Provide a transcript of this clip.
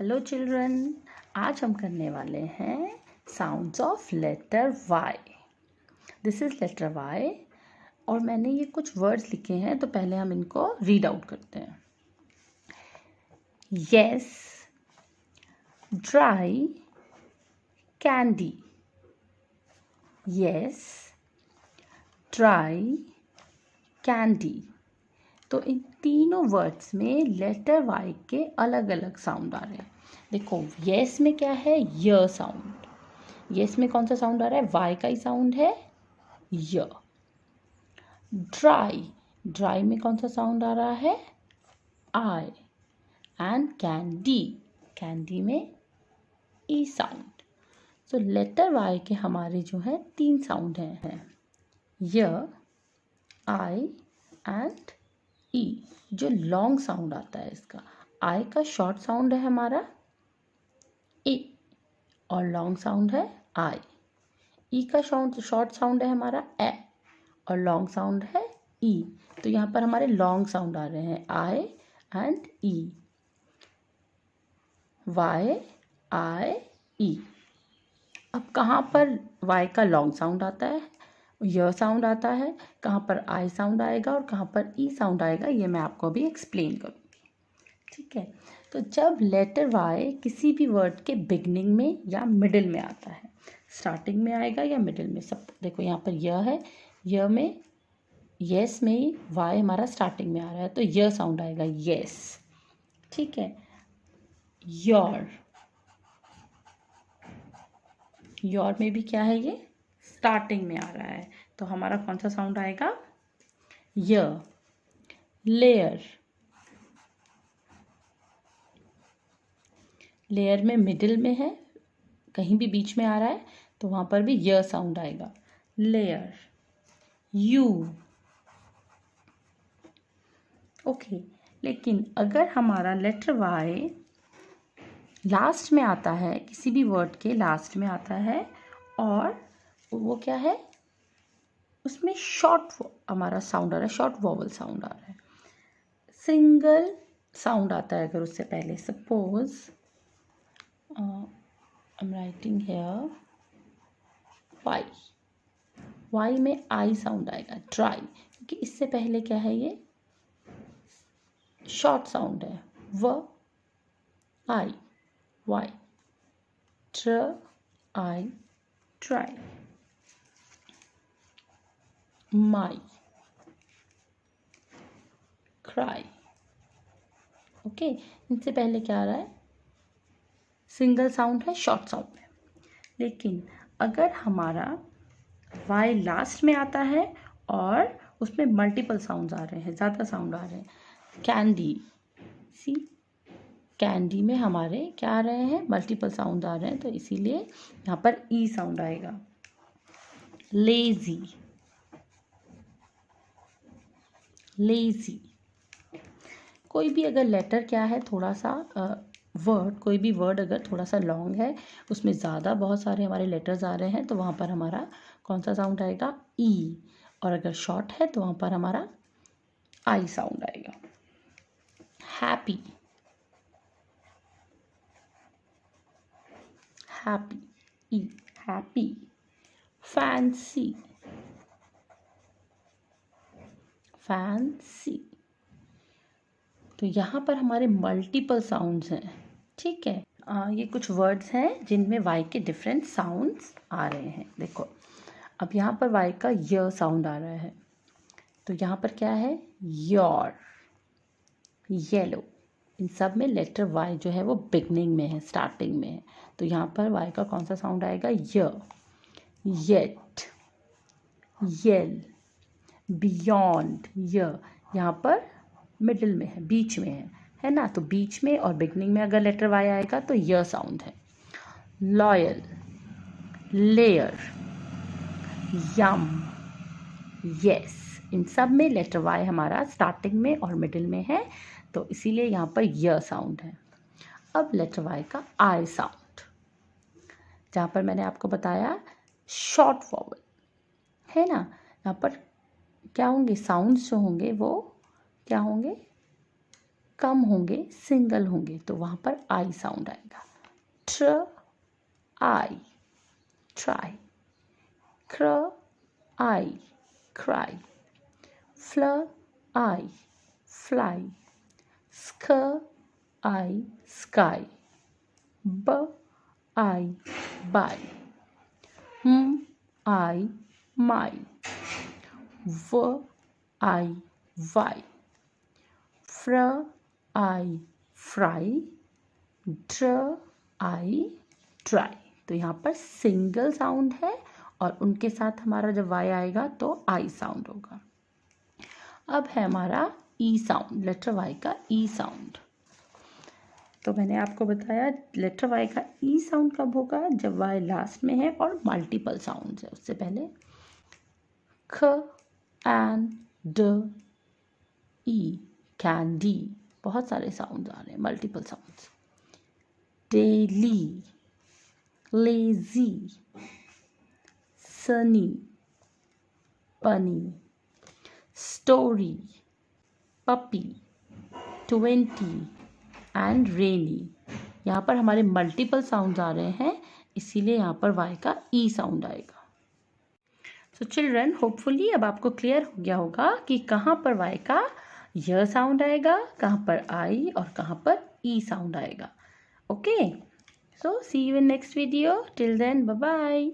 Hello children, आज हम करने वाले हैं sounds of letter Y. This is letter Y और मैंने ये कुछ वर्ड्स लिखे हैं, तो पहले हम इनको रीड आउट करते हैं। Yes, dry, candy. Yes, dry, candy. तो इन तीनों वर्ड्स में लेटर वाई के अलग अलग साउंड आ रहे हैं। देखो, यस में क्या है? य साउंड। यस में कौन सा साउंड आ रहा है? वाई का ही साउंड है, य। ड्राई, ड्राई में कौन सा साउंड आ रहा है? आई। एंड कैंडी, कैंडी में ई साउंड। सो लेटर वाई के हमारे जो है 3 साउंड हैं, य, आई एंड ई। जो लॉन्ग साउंड आता है इसका, आई का शॉर्ट साउंड है हमारा ए और लॉन्ग साउंड है आई। ई का शॉर्ट साउंड है हमारा ए और लॉन्ग साउंड है ई। तो यहाँ पर हमारे लॉन्ग साउंड आ रहे हैं आई एंड ई, वाई, आई, ई। अब कहाँ पर वाई का लॉन्ग साउंड आता है, य साउंड आता है, कहाँ पर आई साउंड आएगा और कहाँ पर ई साउंड आएगा, ये मैं आपको अभी एक्सप्लेन करूँगी। ठीक है, तो जब लेटर वाई किसी भी वर्ड के बिगनिंग में या मिडिल में आता है, स्टार्टिंग में आएगा या मिडिल में, सब देखो यहाँ पर य है, य में यस में ही वाई हमारा स्टार्टिंग में आ रहा है, तो य साउंड आएगा यस। ठीक है, योर, योर में भी क्या है, ये स्टार्टिंग में आ रहा है, तो हमारा कौन सा साउंड आएगा? य। लेयर, लेयर में मिडिल में है, कहीं भी बीच में आ रहा है, तो वहाँ पर भी य साउंड आएगा, लेयर। You, okay. लेकिन अगर हमारा लेटर वाई लास्ट में आता है, किसी भी वर्ड के लास्ट में आता है, और वो क्या है, उसमें शॉर्ट हमारा साउंड आ रहा है, शॉर्ट वॉवल साउंड आ रहा है, सिंगल साउंड आता है अगर उससे पहले, suppose I am writing here Y, Y में आई साउंड आएगा, ट्राई, क्योंकि इससे पहले क्या है, ये शॉर्ट साउंड है, व, आई, वाई, ट्र, आई, ट्राई। माई, क्राई। ओके, इनसे पहले क्या आ रहा है, सिंगल साउंड है, शॉर्ट साउंड है। लेकिन अगर हमारा वाई लास्ट में आता है और उसमें मल्टीपल साउंड्स आ रहे हैं, ज़्यादा साउंड आ रहे हैं, कैंडी, सी, कैंडी में हमारे क्या आ रहे हैं, मल्टीपल साउंड आ रहे हैं, तो इसीलिए यहाँ पर ई साउंड आएगा। Lazy, lazy. कोई भी अगर लेटर क्या है, थोड़ा सा वर्ड, कोई भी वर्ड अगर थोड़ा सा लॉन्ग है, उसमें ज़्यादा बहुत सारे हमारे लेटर्स आ रहे हैं, तो वहाँ पर हमारा कौन सा साउंड आएगा? ई। और अगर शॉर्ट है तो वहाँ पर हमारा आई साउंड आएगा। हैप्पी, हैप्पी, ई, हैप्पी। Fancy, fancy. तो यहाँ पर हमारे मल्टीपल साउंड्स हैं। ठीक है, ये कुछ वर्ड्स हैं जिनमें वाई के डिफरेंट साउंड्स आ रहे हैं। देखो, अब यहाँ पर वाई का य साउंड आ रहा है, तो यहाँ पर क्या है, योर, येलो। इन सब में लेटर वाई जो है वो बिगनिंग में है, स्टार्टिंग में है, तो यहाँ पर वाई का कौन सा साउंड आएगा? य। येट, येल, बियॉन्ड, य यहाँ पर मिडिल में है, बीच में है ना, तो बीच में और बिगनिंग में अगर लेटर वाई आएगा तो य साउंड है। लॉयल, लेयर, यम, यस। इन सब में लेटर वाई हमारा स्टार्टिंग में और मिडिल में है, तो इसीलिए यहाँ पर य साउंड है। अब लेटर वाई का आई साउंड, जहाँ पर मैंने आपको बताया शॉर्ट वॉवल है ना, यहाँ पर क्या होंगे, साउंड्स जो होंगे वो क्या होंगे, कम होंगे, सिंगल होंगे, तो वहाँ पर आई साउंड आएगा। ट्र आई, ट्राई। क्र आई, क्राई। फ्ल आई, फ्लाई। स्क आई, स्काई। ब आई, बाई। आई, माई। व आई, वाई। फ्र आई, फ्राई। ड्र आई, ट्राई। तो यहाँ पर सिंगल साउंड है और उनके साथ हमारा जब वाई आएगा तो आई साउंड होगा। अब है हमारा ई साउंड, लेटर वाई का ई साउंड। तो मैंने आपको बताया लेटर वाई का ई साउंड कब होगा, जब वाई लास्ट में है और मल्टीपल साउंड है। उससे पहले ख एन ड ई, कैंडी, बहुत सारे साउंड आ रहे हैं, multiple sounds. Daily, lazy, sunny, bunny. Story, puppy, 20 and rainy. यहाँ पर हमारे मल्टीपल साउंड्स आ रहे हैं, इसीलिए यहाँ पर वाई का ई साउंड आएगा। सो चिल्ड्रन, होपफुली अब आपको क्लियर हो गया होगा कि कहाँ पर वाई का य साउंड आएगा, कहाँ पर आई और कहाँ पर ई साउंड आएगा। Okay, so see you in next video. Till then, bye bye.